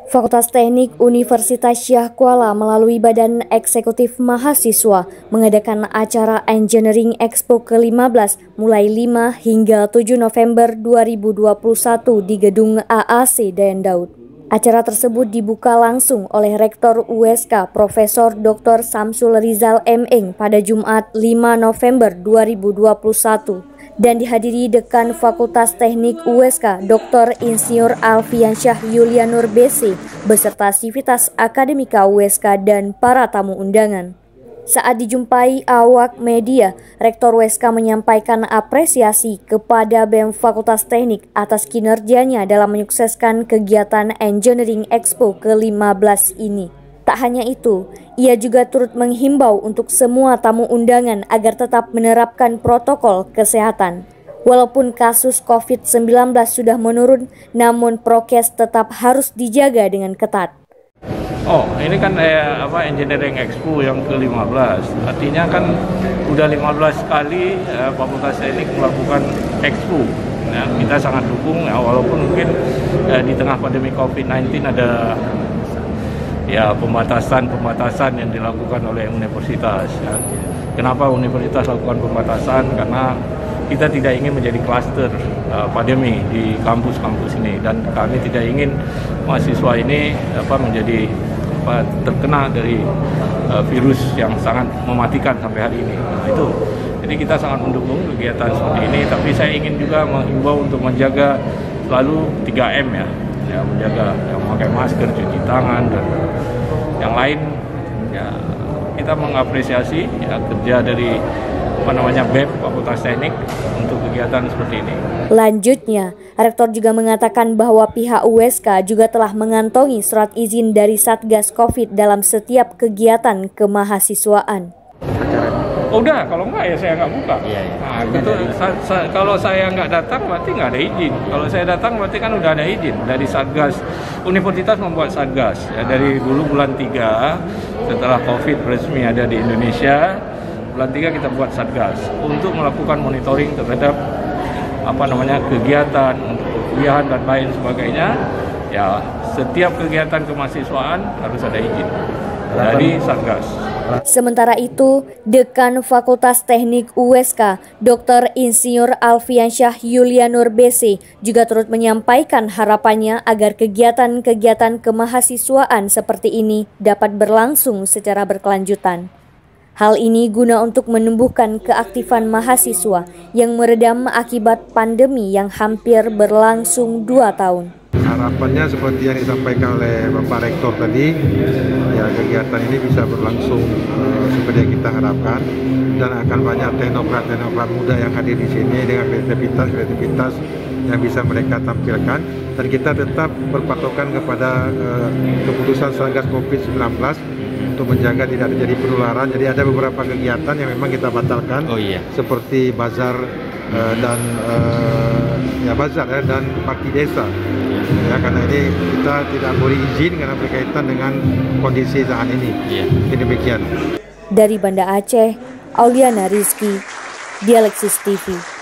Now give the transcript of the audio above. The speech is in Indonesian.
Fakultas Teknik Universitas Syah Kuala melalui Badan Eksekutif Mahasiswa mengadakan acara Engineering Expo ke-15 mulai 5 hingga 7 November 2021 di Gedung AAC Dayan Daud. Acara tersebut dibuka langsung oleh Rektor USK Profesor Dr. Samsul Rizal M.Eng pada Jumat 5 November 2021 dan dihadiri Dekan Fakultas Teknik USK Dr. Insinyur Alfiansyah Yulianur BC beserta sivitas akademika USK dan para tamu undangan. Saat dijumpai awak media, Rektor USK menyampaikan apresiasi kepada BEM Fakultas Teknik atas kinerjanya dalam menyukseskan kegiatan Engineering Expo ke-15 ini. Tak hanya itu, ia juga turut menghimbau untuk semua tamu undangan agar tetap menerapkan protokol kesehatan. Walaupun kasus COVID-19 sudah menurun, namun prokes tetap harus dijaga dengan ketat. Oh, ini kan Engineering Expo yang ke-15. Artinya kan udah 15 kali Fakultas Teknik melakukan Expo. Ya, kita sangat dukung, ya, walaupun mungkin di tengah pandemi COVID-19 ada pembatasan yang dilakukan oleh universitas. Ya. Kenapa universitas lakukan pembatasan? Karena kita tidak ingin menjadi klaster pandemi di kampus-kampus ini, dan kami tidak ingin mahasiswa ini menjadi terkena dari virus yang sangat mematikan sampai hari ini. Nah, itu. Jadi kita sangat mendukung kegiatan seperti ini, tapi saya ingin juga menghimbau untuk menjaga selalu 3M ya. Ya, menjaga memakai masker, cuci tangan, dan yang lain. Ya, kita mengapresiasi kerja dari BEM Fakultas Teknik untuk kegiatan seperti ini. Lanjutnya, Rektor juga mengatakan bahwa pihak USK juga telah mengantongi surat izin dari Satgas COVID dalam setiap kegiatan kemahasiswaan. Oh, udah, kalau enggak ya saya nggak buka. Iya. Nah, gitu. Kalau saya nggak datang berarti nggak ada izin. Kalau saya datang berarti kan udah ada izin dari Satgas. Universitas membuat Satgas ya, dari dulu bulan 3 setelah COVID resmi ada di Indonesia. Bulan 3 kita buat Satgas untuk melakukan monitoring terhadap kegiatan untuk perkuliahan dan lain sebagainya. Ya, setiap kegiatan kemahasiswaan harus ada izin dari Satgas. Sementara itu, Dekan Fakultas Teknik USK, Dr. Insinyur Alfiansyah Yulianur BC juga turut menyampaikan harapannya agar kegiatan-kegiatan kemahasiswaan seperti ini dapat berlangsung secara berkelanjutan. Hal ini guna untuk menumbuhkan keaktifan mahasiswa yang meredam akibat pandemi yang hampir berlangsung 2 tahun. Harapannya seperti yang disampaikan oleh Bapak Rektor tadi, ya kegiatan ini bisa berlangsung seperti yang kita harapkan, dan akan banyak teknokrat muda yang hadir di sini dengan kreativitas yang bisa mereka tampilkan, dan kita tetap berpatokan kepada keputusan Satgas COVID-19 untuk menjaga tidak terjadi penularan. Jadi ada beberapa kegiatan yang memang kita batalkan, seperti bazar dan bakti desa. Ya, karena ini kita tidak boleh izin karena berkaitan dengan kondisi saat ini. Jadi demikian. Dari Banda Aceh, Auliana Rizky, Dialeksis TV.